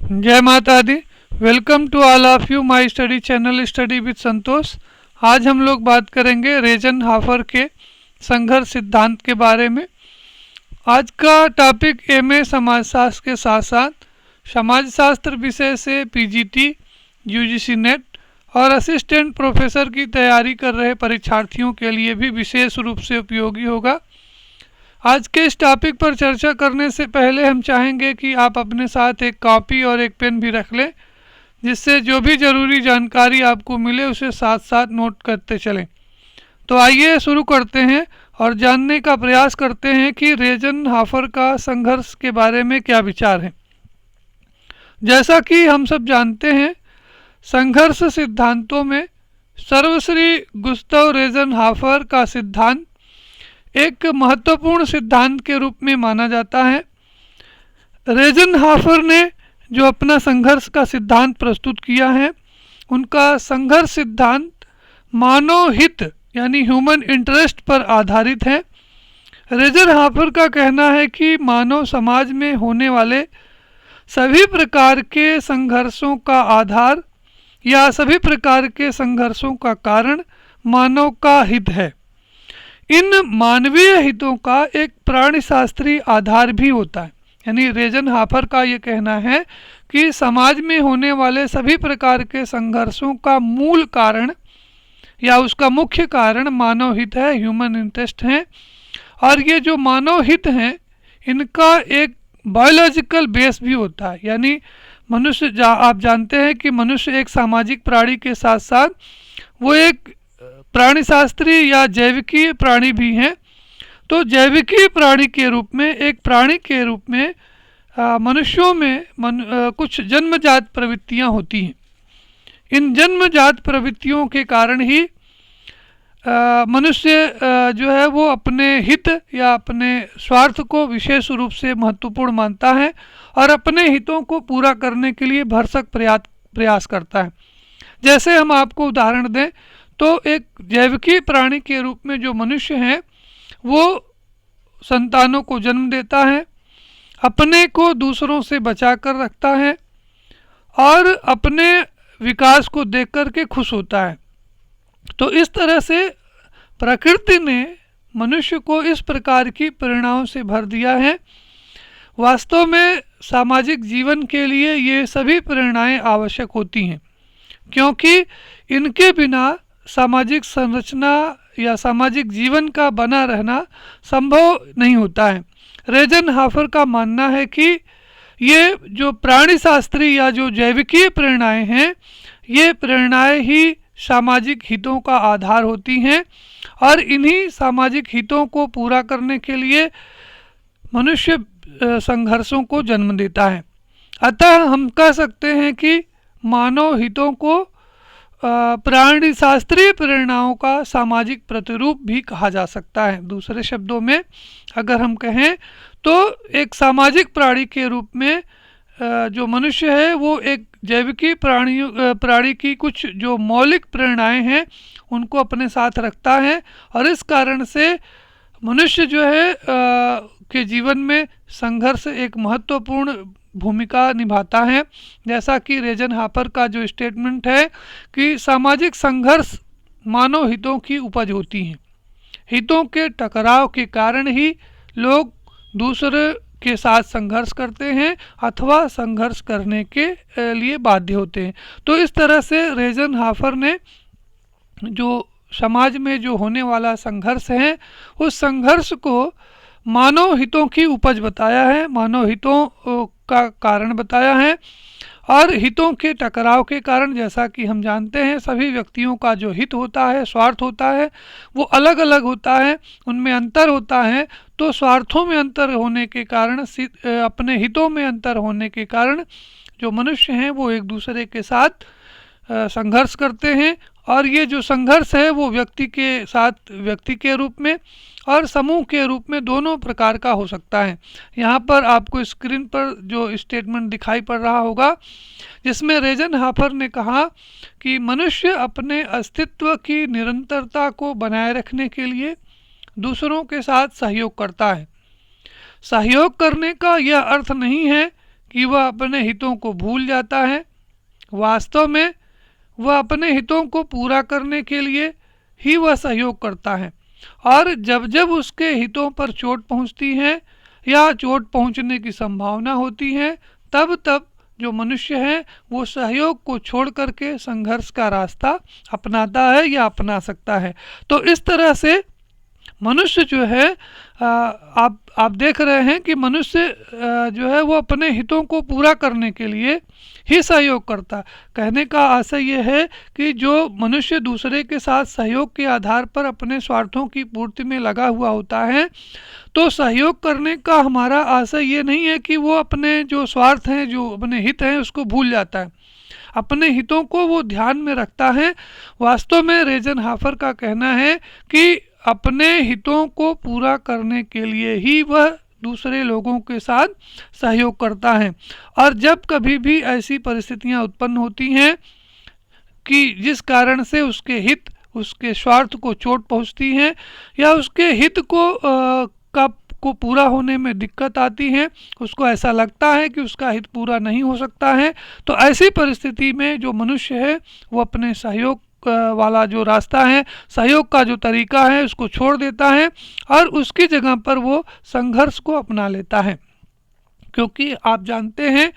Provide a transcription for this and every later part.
जय माता दी। Welcome to all of you my study channel study with Santosh. आज हम लोग बात करेंगे रेजनहाफर के संघर्ष सिद्धांत के बारे में। आज का टॉपिक एमए समाजशास्त्र के साथ साथ समाजशास्त्र विषय से पीजीटी, यूजीसी नेट और असिस्टेंट प्रोफेसर की तैयारी कर रहे परीक्षार्थियों के लिए भी विशेष रूप से उपयोगी होगा। आज के इस टॉपिक पर चर्चा करने से पहले हम चाहेंगे कि आप अपने साथ एक कॉपी और एक पेन भी रख लें, जिससे जो भी ज़रूरी जानकारी आपको मिले उसे साथ साथ नोट करते चलें। तो आइए शुरू करते हैं और जानने का प्रयास करते हैं कि रेजनहाफर का संघर्ष के बारे में क्या विचार है। जैसा कि हम सब जानते हैं, संघर्ष सिद्धांतों में सर्वश्री गुस्ताव रेजनहाफर का सिद्धांत एक महत्वपूर्ण सिद्धांत के रूप में माना जाता है। रेजनहाफर ने जो अपना संघर्ष का सिद्धांत प्रस्तुत किया है, उनका संघर्ष सिद्धांत मानव हित यानी ह्यूमन इंटरेस्ट पर आधारित है। रेजनहाफर का कहना है कि मानव समाज में होने वाले सभी प्रकार के संघर्षों का आधार या सभी प्रकार के संघर्षों का कारण मानव का हित है। इन मानवीय हितों का एक प्राणीशास्त्रीय आधार भी होता है। यानी रेजनहाफर का ये कहना है कि समाज में होने वाले सभी प्रकार के संघर्षों का मूल कारण या उसका मुख्य कारण मानव हित है, ह्यूमन इंटरेस्ट है। और ये जो मानव हित हैं, इनका एक बायोलॉजिकल बेस भी होता है। यानी मनुष्य आप जानते हैं कि मनुष्य एक सामाजिक प्राणी के साथ साथ वो एक प्राणीशास्त्रीय या जैविकीय प्राणी भी हैं। तो जैविकीय प्राणी के रूप में, एक प्राणी के रूप में मनुष्यों में कुछ जन्मजात प्रवृत्तियां होती हैं। इन जन्मजात प्रवृत्तियों के कारण ही मनुष्य जो है वो अपने हित या अपने स्वार्थ को विशेष रूप से महत्वपूर्ण मानता है और अपने हितों को पूरा करने के लिए भरसक प्रयास करता है। जैसे हम आपको उदाहरण दें तो एक जैविकीय प्राणी के रूप में जो मनुष्य है वो संतानों को जन्म देता है, अपने को दूसरों से बचा कर रखता है और अपने विकास को देख कर के खुश होता है। तो इस तरह से प्रकृति ने मनुष्य को इस प्रकार की प्रेरणाओं से भर दिया है। वास्तव में सामाजिक जीवन के लिए ये सभी प्रेरणाएं आवश्यक होती हैं, क्योंकि इनके बिना सामाजिक संरचना या सामाजिक जीवन का बना रहना संभव नहीं होता है। रेजनहाफर का मानना है कि ये जो प्राणीशास्त्रीय या जो जैविकीय प्रेरणाएं हैं, ये प्रेरणाएं ही सामाजिक हितों का आधार होती हैं और इन्हीं सामाजिक हितों को पूरा करने के लिए मनुष्य संघर्षों को जन्म देता है। अतः हम कह सकते हैं कि मानव हितों को प्राणीशास्त्रीय प्रेरणाओं का सामाजिक प्रतिरूप भी कहा जा सकता है। दूसरे शब्दों में अगर हम कहें तो एक सामाजिक प्राणी के रूप में जो मनुष्य है वो एक जैविकी प्राणी की कुछ जो मौलिक प्रेरणाएं हैं उनको अपने साथ रखता है और इस कारण से मनुष्य जो है के जीवन में संघर्ष एक महत्वपूर्ण भूमिका निभाता है। जैसा कि रेजनहाफर का जो स्टेटमेंट है कि सामाजिक संघर्ष मानव हितों की उपज होती हैं। हितों के टकराव के कारण ही लोग दूसरे के साथ संघर्ष करते हैं अथवा संघर्ष करने के लिए बाध्य होते हैं। तो इस तरह से रेजनहाफर ने जो समाज में जो होने वाला संघर्ष है, उस संघर्ष को मानव हितों की उपज बताया है, मानव हितों का कारण बताया है। और हितों के टकराव के कारण, जैसा कि हम जानते हैं, सभी व्यक्तियों का जो हित होता है, स्वार्थ होता है, वो अलग अलग होता है, उनमें अंतर होता है। तो स्वार्थों में अंतर होने के कारण, अपने हितों में अंतर होने के कारण जो मनुष्य हैं वो एक दूसरे के साथ संघर्ष करते हैं। और ये जो संघर्ष है वो व्यक्ति के साथ व्यक्ति के रूप में और समूह के रूप में दोनों प्रकार का हो सकता है। यहाँ पर आपको स्क्रीन पर जो स्टेटमेंट दिखाई पड़ रहा होगा, जिसमें रेजनहाफर ने कहा कि मनुष्य अपने अस्तित्व की निरंतरता को बनाए रखने के लिए दूसरों के साथ सहयोग करता है। सहयोग करने का यह अर्थ नहीं है कि वह अपने हितों को भूल जाता है। वास्तव में वह अपने हितों को पूरा करने के लिए ही वह सहयोग करता है, और जब जब उसके हितों पर चोट पहुंचती है या चोट पहुंचने की संभावना होती है, तब तब जो मनुष्य है वो सहयोग को छोड़ करके संघर्ष का रास्ता अपनाता है या अपना सकता है। तो इस तरह से मनुष्य जो है आप देख रहे हैं कि मनुष्य जो है वो अपने हितों को पूरा करने के लिए ही सहयोग करता है। कहने का आशय ये है कि जो मनुष्य दूसरे के साथ सहयोग के आधार पर अपने स्वार्थों की पूर्ति में लगा हुआ होता है, तो सहयोग करने का हमारा आशय ये नहीं है कि वो अपने जो स्वार्थ हैं, जो अपने हित हैं, उसको भूल जाता है। अपने हितों को वो ध्यान में रखता है। वास्तव में रेजनहाफर का कहना है कि अपने हितों को पूरा करने के लिए ही वह दूसरे लोगों के साथ सहयोग करता है, और जब कभी भी ऐसी परिस्थितियां उत्पन्न होती हैं कि जिस कारण से उसके हित, उसके स्वार्थ को चोट पहुंचती है या उसके हित को पूरा होने में दिक्कत आती है, उसको ऐसा लगता है कि उसका हित पूरा नहीं हो सकता है, तो ऐसी परिस्थिति में जो मनुष्य है वो अपने सहयोग वाला जो रास्ता है, सहयोग का जो तरीका है, उसको छोड़ देता है और उसकी जगह पर वो संघर्ष को अपना लेता है। क्योंकि आप जानते हैं,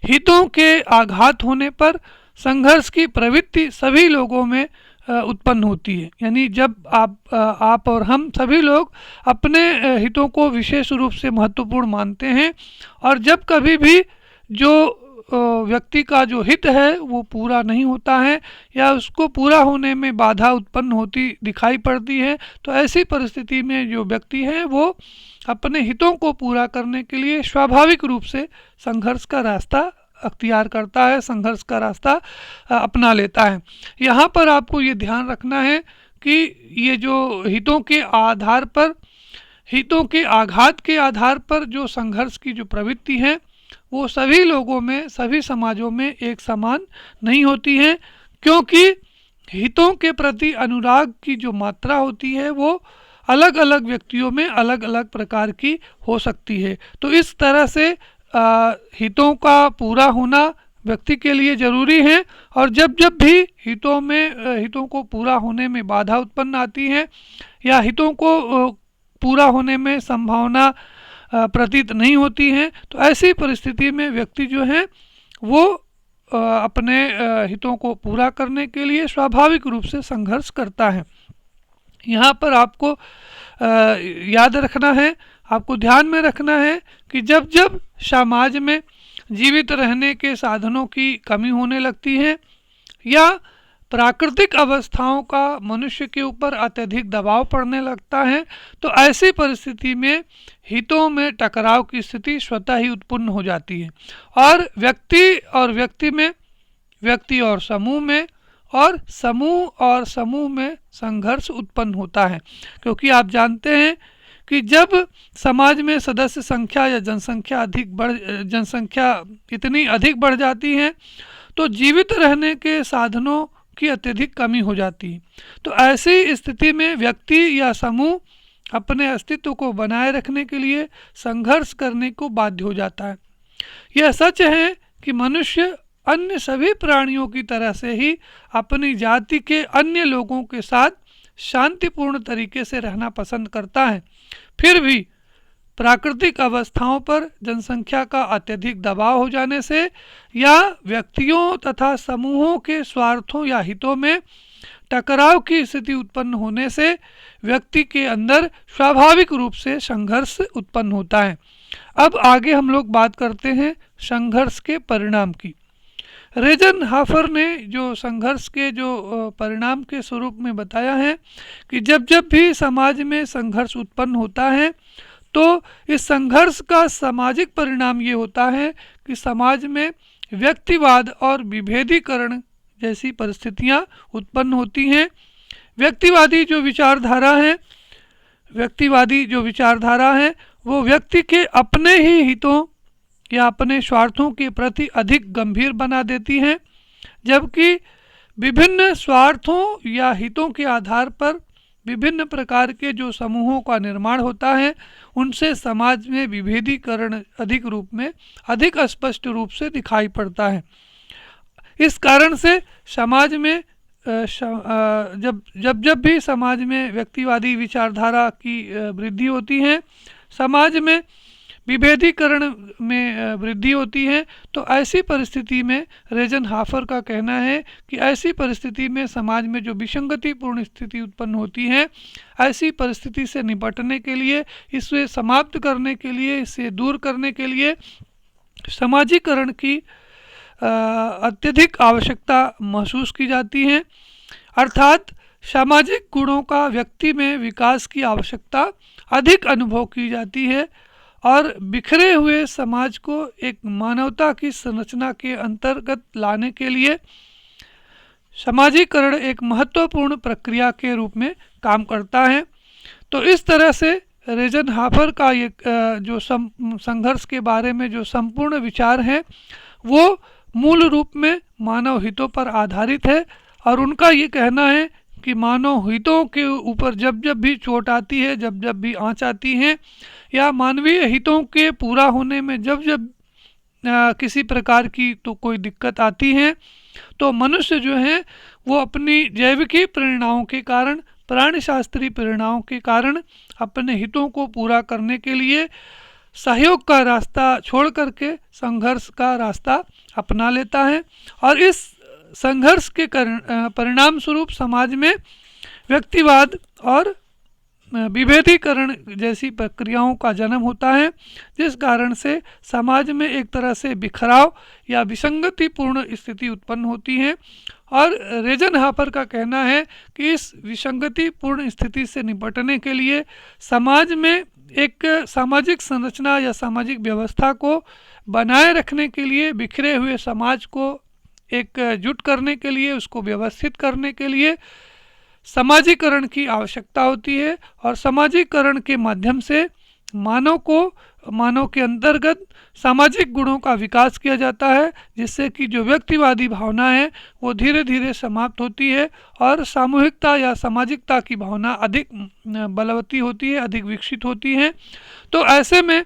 हितों के आघात होने पर संघर्ष की प्रवृत्ति सभी लोगों में उत्पन्न होती है। यानी जब आप और हम सभी लोग अपने हितों को विशेष रूप से महत्वपूर्ण मानते हैं, और जब कभी भी जो व्यक्ति का जो हित है वो पूरा नहीं होता है या उसको पूरा होने में बाधा उत्पन्न होती दिखाई पड़ती है, तो ऐसी परिस्थिति में जो व्यक्ति है वो अपने हितों को पूरा करने के लिए स्वाभाविक रूप से संघर्ष का रास्ता अख्तियार करता है, संघर्ष का रास्ता अपना लेता है। यहाँ पर आपको ये ध्यान रखना है कि ये जो हितों के आधार पर, हितों के आघात के आधार पर जो संघर्ष की जो प्रवृत्ति है वो सभी लोगों में, सभी समाजों में एक समान नहीं होती है, क्योंकि हितों के प्रति अनुराग की जो मात्रा होती है वो अलग अलग व्यक्तियों में अलग अलग प्रकार की हो सकती है। तो इस तरह से हितों का पूरा होना व्यक्ति के लिए ज़रूरी है, और जब जब भी हितों को पूरा होने में बाधा उत्पन्न आती है या हितों को पूरा होने में संभावना प्रतीत नहीं होती है, तो ऐसी परिस्थिति में व्यक्ति जो है वो अपने हितों को पूरा करने के लिए स्वाभाविक रूप से संघर्ष करता है। यहाँ पर आपको याद रखना है, आपको ध्यान में रखना है कि जब जब समाज में जीवित रहने के साधनों की कमी होने लगती है या प्राकृतिक अवस्थाओं का मनुष्य के ऊपर अत्यधिक दबाव पड़ने लगता है, तो ऐसी परिस्थिति में हितों में टकराव की स्थिति स्वतः ही उत्पन्न हो जाती है, और व्यक्ति में, व्यक्ति और समूह में संघर्ष उत्पन्न होता है। क्योंकि आप जानते हैं कि जब समाज में सदस्य संख्या या जनसंख्या इतनी अधिक बढ़ जाती है तो जीवित रहने के साधनों की अत्यधिक कमी हो जाती है। तो ऐसी स्थिति में व्यक्ति या समूह अपने अस्तित्व को बनाए रखने के लिए संघर्ष करने को बाध्य हो जाता है। यह सच है कि मनुष्य अन्य सभी प्राणियों की तरह से ही अपनी जाति के अन्य लोगों के साथ शांतिपूर्ण तरीके से रहना पसंद करता है। फिर भी प्राकृतिक अवस्थाओं पर जनसंख्या का अत्यधिक दबाव हो जाने से या व्यक्तियों तथा समूहों के स्वार्थों या हितों में टकराव की स्थिति उत्पन्न होने से व्यक्ति के अंदर स्वाभाविक रूप से संघर्ष उत्पन्न होता है। अब आगे हम लोग बात करते हैं संघर्ष के परिणाम की। रेजनहाफर ने जो संघर्ष के जो परिणाम के स्वरूप में बताया है कि जब जब भी समाज में संघर्ष उत्पन्न होता है तो इस संघर्ष का सामाजिक परिणाम ये होता है कि समाज में व्यक्तिवाद और विभेदीकरण जैसी परिस्थितियां उत्पन्न होती हैं। व्यक्तिवादी जो विचारधारा है वो व्यक्ति के अपने ही हितों या अपने स्वार्थों के प्रति अधिक गंभीर बना देती हैं, जबकि विभिन्न स्वार्थों या हितों के आधार पर विभिन्न प्रकार के जो समूहों का निर्माण होता है उनसे समाज में विभेदीकरण अधिक स्पष्ट रूप से दिखाई पड़ता है। इस कारण से समाज में जब भी समाज में व्यक्तिवादी विचारधारा की वृद्धि होती है, समाज में विभेदीकरण में वृद्धि होती है, तो ऐसी परिस्थिति में रेजनहाफर का कहना है कि ऐसी परिस्थिति में समाज में जो विसंगतिपूर्ण स्थिति उत्पन्न होती है, ऐसी परिस्थिति से निपटने के लिए, इसे समाप्त करने के लिए, इसे दूर करने के लिए समाजीकरण की अत्यधिक आवश्यकता महसूस की जाती है। अर्थात सामाजिक गुणों का व्यक्ति में विकास की आवश्यकता अधिक अनुभव की जाती है और बिखरे हुए समाज को एक मानवता की संरचना के अंतर्गत लाने के लिए समाजीकरण एक महत्वपूर्ण प्रक्रिया के रूप में काम करता है। तो इस तरह से रेजनहाफर का ये जो संघर्ष के बारे में जो संपूर्ण विचार है वो मूल रूप में मानव हितों पर आधारित है और उनका ये कहना है कि मानव हितों के ऊपर जब जब भी चोट आती है, जब जब भी आँच आती है, या मानवीय हितों के पूरा होने में जब जब किसी प्रकार की तो कोई दिक्कत आती है, तो मनुष्य जो है वो अपनी जैविकी प्रेरणाओं के कारण, प्राणीशास्त्रीय प्रेरणाओं के कारण अपने हितों को पूरा करने के लिए सहयोग का रास्ता छोड़ करके संघर्ष का रास्ता अपना लेता है और इस संघर्ष के परिणाम स्वरूप समाज में व्यक्तिवाद और विभेदीकरण जैसी प्रक्रियाओं का जन्म होता है, जिस कारण से समाज में एक तरह से बिखराव या विसंगतिपूर्ण स्थिति उत्पन्न होती है। और रेजनहाफर का कहना है कि इस विसंगतिपूर्ण स्थिति से निपटने के लिए समाज में एक सामाजिक संरचना या सामाजिक व्यवस्था को बनाए रखने के लिए, बिखरे हुए समाज को एकजुट करने के लिए, उसको व्यवस्थित करने के लिए समाजीकरण की आवश्यकता होती है और समाजीकरण के माध्यम से मानव के अंतर्गत सामाजिक गुणों का विकास किया जाता है, जिससे कि जो व्यक्तिवादी भावना है वो धीरे धीरे समाप्त होती है और सामूहिकता या सामाजिकता की भावना अधिक बलवती होती है, अधिक विकसित होती है। तो ऐसे में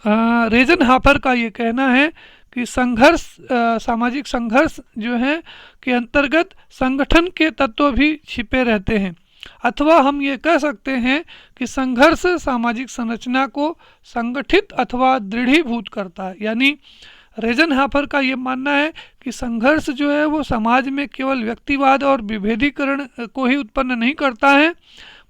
रेजनहाफर का ये कहना है कि सामाजिक संघर्ष जो है के अंतर्गत संगठन के तत्व भी छिपे रहते हैं, अथवा हम ये कह सकते हैं कि संघर्ष सामाजिक संरचना को संगठित अथवा दृढ़ीभूत करता है। यानी रेजनहाफर का ये मानना है कि संघर्ष जो है वो समाज में केवल व्यक्तिवाद और विभेदीकरण को ही उत्पन्न नहीं करता है,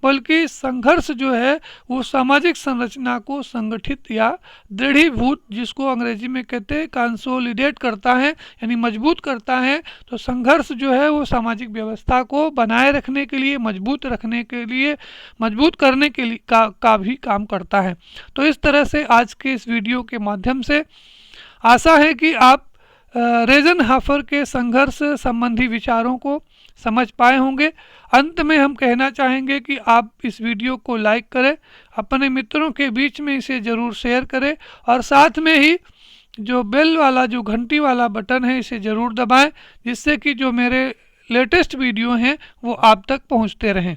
बल्कि संघर्ष जो है वो सामाजिक संरचना को संगठित या दृढ़ीभूत, जिसको अंग्रेजी में कहते हैं कंसोलिडेट करता है, यानी मजबूत करता है। तो संघर्ष जो है वो सामाजिक व्यवस्था को बनाए रखने के लिए, मजबूत करने के लिए का भी काम करता है। तो इस तरह से आज के इस वीडियो के माध्यम से आशा है कि आप रेजनहाफर के संघर्ष संबंधी विचारों को समझ पाए होंगे। अंत में हम कहना चाहेंगे कि आप इस वीडियो को लाइक करें, अपने मित्रों के बीच में इसे ज़रूर शेयर करें और साथ में ही जो बेल वाला, जो घंटी वाला बटन है, इसे ज़रूर दबाएं, जिससे कि जो मेरे लेटेस्ट वीडियो हैं वो आप तक पहुंचते रहें।